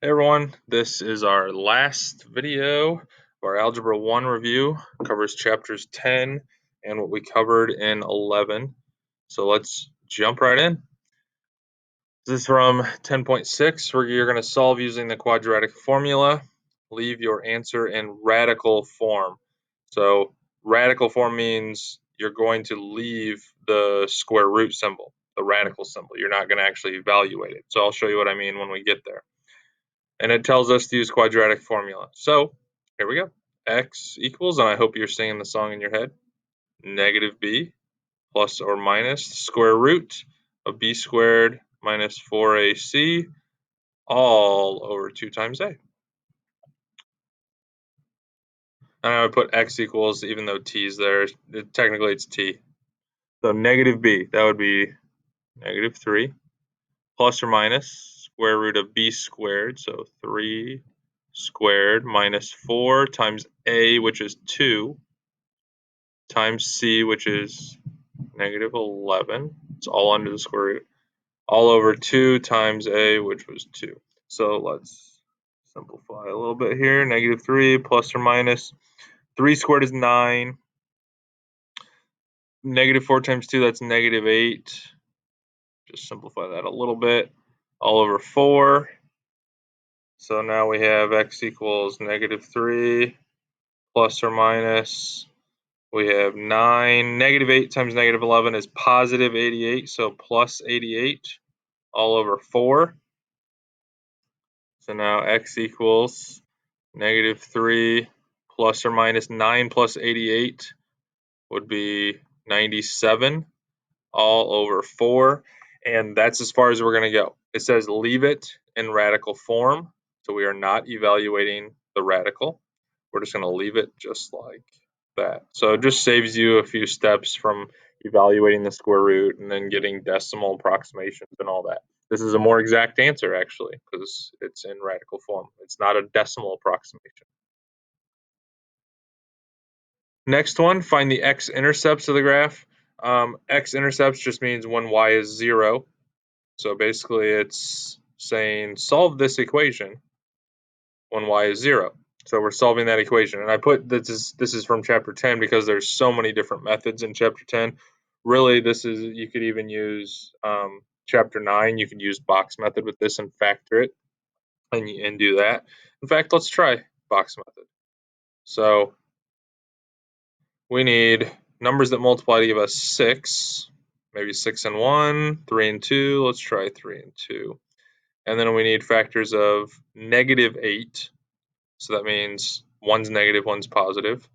Hey everyone, this is our last video of our Algebra 1 review. It covers chapters 10 and what we covered in 11. So let's jump right in. This is from 10.6 where you're going to solve using the quadratic formula. Leave your answer in radical form. So radical form means you're going to leave the square root symbol, the radical symbol. You're not going to actually evaluate it. So I'll show you what I mean when we get there. And it tells us to use quadratic formula. So here we go. X equals, and I hope you're singing the song in your head, negative b plus or minus the square root of b squared minus 4ac all over 2 times a. And I would put x equals, even though t is there, technically it's t. So negative b, that would be negative 3 plus or minus square root of b squared, so 3 squared minus 4 times a, which is 2, times c, which is negative 11. It's all under the square root. All over 2 times a, which was 2. So let's simplify a little bit here. Negative 3 plus or minus 3 squared is 9. Negative 4 times 2, that's negative 8. Just simplify that a little bit. All over 4. So now we have x equals negative 3 plus or minus, we have 9. Negative 8 times negative 11 is positive 88, so plus 88 all over 4. So now x equals negative 3 plus or minus 9 plus 88 would be 97 all over 4. And that's as far as we're going to go. It says leave it in radical form. So we are not evaluating the radical. We're just going to leave it just like that. So it just saves you a few steps from evaluating the square root and then getting decimal approximations and all that. This is a more exact answer, actually, because it's in radical form. It's not a decimal approximation. Next one, find the x-intercepts of the graph. X-intercepts just means when y is 0. So basically it's saying solve this equation when y is 0. So we're solving that equation. And I put this is from chapter 10 because there's so many different methods in chapter 10. Really, you could even use chapter 9. You could use box method with this and factor it and do that. In fact, let's try box method. So we need numbers that multiply to give us 6, maybe 6 and 1, 3 and 2. Let's try 3 and 2. And then we need factors of negative 8. So that means one's negative, one's positive.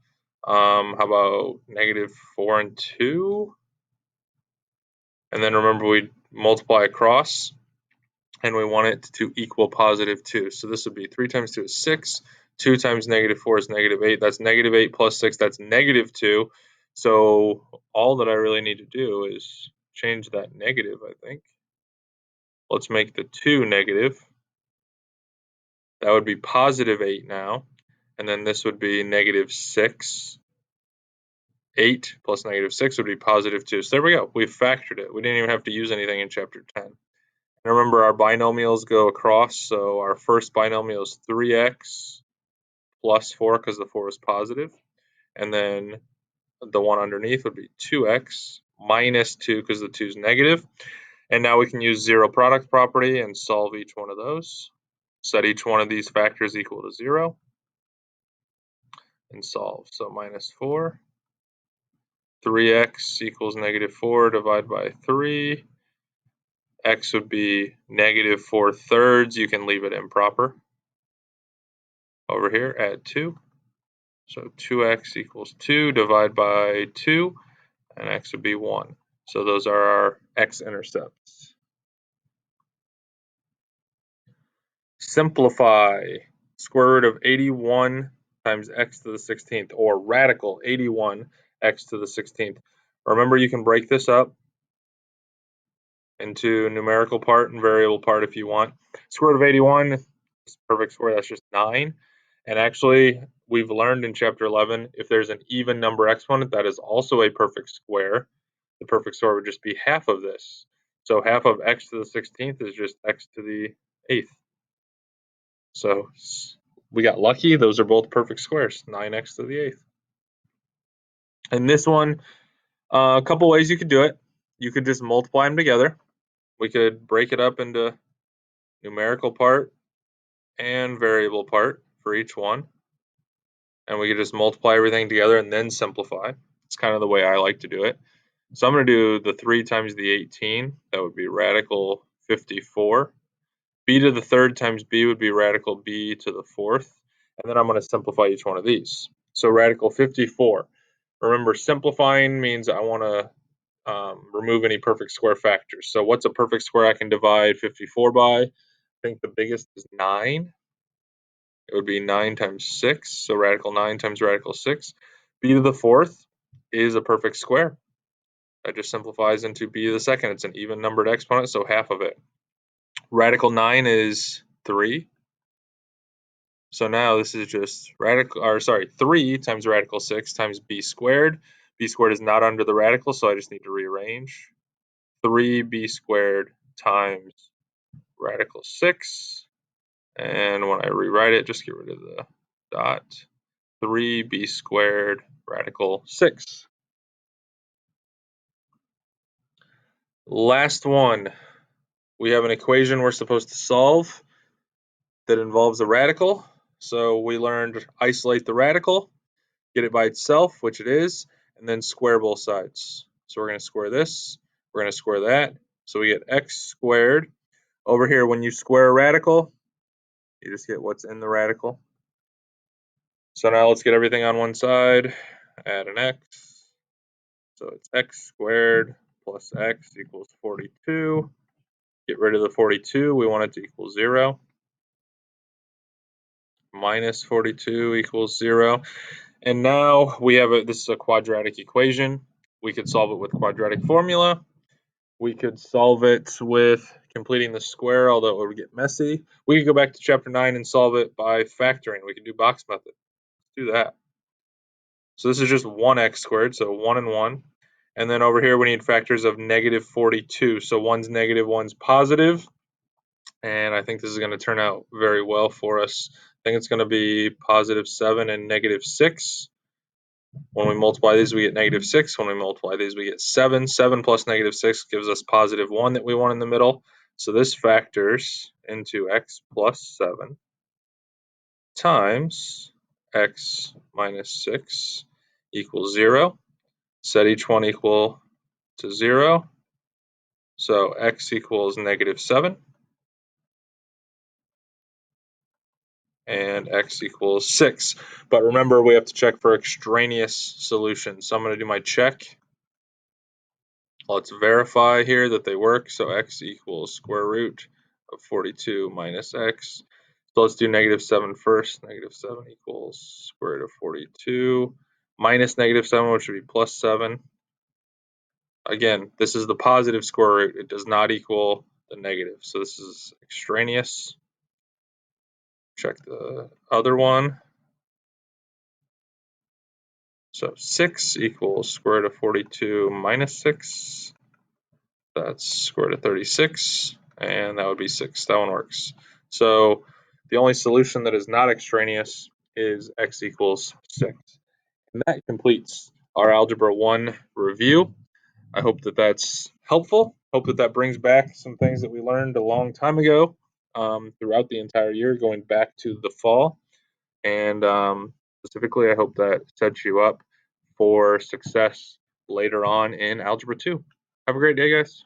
How about negative 4 and 2? And then remember we multiply across and we want it to equal positive 2. So this would be 3 times 2 is 6. 2 times negative 4 is negative 8. That's negative 8 plus 6. That's negative 2. So all that I really need to do is change that negative, I think. Let's make the 2 negative. That would be positive 8 now. And then this would be negative 6. 8 plus negative 6 would be positive 2. So there we go. We've factored it. We didn't even have to use anything in chapter 10. And remember, our binomials go across. So our first binomial is 3x plus 4 because the 4 is positive. And then the one underneath would be 2x minus 2 because the 2 is negative. And now we can use zero product property and solve each one of those. Set each one of these factors equal to 0 and solve. So minus 4. 3x equals negative 4 divided by 3. X would be negative 4/3. You can leave it improper. Over here, add 2. So 2x equals 2 divided by 2, and x would be 1. So those are our x-intercepts. Simplify. Square root of 81 times x to the 16th, or radical 81 x to the 16th. Remember, you can break this up into numerical part and variable part if you want. Square root of 81 is perfect square, that's just 9. And actually, we've learned in chapter 11, if there's an even number exponent, that is also a perfect square. The perfect square would just be half of this. So half of x to the 16th is just x to the 8th. So we got lucky. Those are both perfect squares, 9x to the 8th. And this one, a couple ways you could do it. You could just multiply them together. We could break it up into numerical part and variable part for each one. And we could just multiply everything together and then simplify. It's kind of the way I like to do it. So I'm going to do the 3 times the 18. That would be radical 54. B to the third times b would be radical b to the fourth. And then I'm going to simplify each one of these. So radical 54. Remember, simplifying means I want to remove any perfect square factors. So what's a perfect square I can divide 54 by? I think the biggest is 9. It would be 9 times 6. So radical 9 times radical 6. B to the fourth is a perfect square. That just simplifies into b to the second. It's an even numbered exponent, so half of it. Radical 9 is 3. So now this is just 3 times radical 6 times b squared. B squared is not under the radical, so I just need to rearrange. 3b squared times radical 6. And when I rewrite it, just get rid of the dot. 3b squared radical 6. Last one. We have an equation we're supposed to solve that involves a radical. So we learned isolate the radical, get it by itself, which it is, and then square both sides. So we're going to square this, we're going to square that. So we get x squared. Over here, when you square a radical, you just get what's in the radical. So now let's get everything on one side, add an x. So it's x squared plus x equals 42. Get rid of the 42, we want it to equal 0. Minus 42 equals 0. And now we have this is a quadratic equation. We could solve it with quadratic formula. We could solve it with completing the square, although it would get messy. We could go back to chapter 9 and solve it by factoring. We could do box method. Let's do that. So this is just 1x squared, so 1 and 1. And then over here we need factors of negative 42. So one's negative, one's positive. And I think this is going to turn out very well for us. I think it's going to be positive 7 and negative 6. When we multiply these, we get negative 6. When we multiply these, we get 7. 7 plus negative 6 gives us positive 1 that we want in the middle. So this factors into x plus 7 times x minus 6 equals 0. Set each one equal to 0. So x equals negative 7. And x equals 6. But remember, we have to check for extraneous solutions. So I'm going to do my check. Let's verify here that they work. So x equals square root of 42 minus x. So let's do negative 7 first. Negative 7 equals square root of 42 minus negative 7, which would be plus 7. Again, this is the positive square root. It does not equal the negative. So this is extraneous. Check the other one. So 6 equals square root of 42 minus 6. That's square root of 36, and that would be 6. That one works. So the only solution that is not extraneous is x equals 6. And that completes our Algebra 1 review. I hope that that's helpful. Hope that that brings back some things that we learned a long time ago throughout the entire year, going back to the fall. And specifically, I hope that sets you up for success later on in Algebra 2. Have a great day, guys.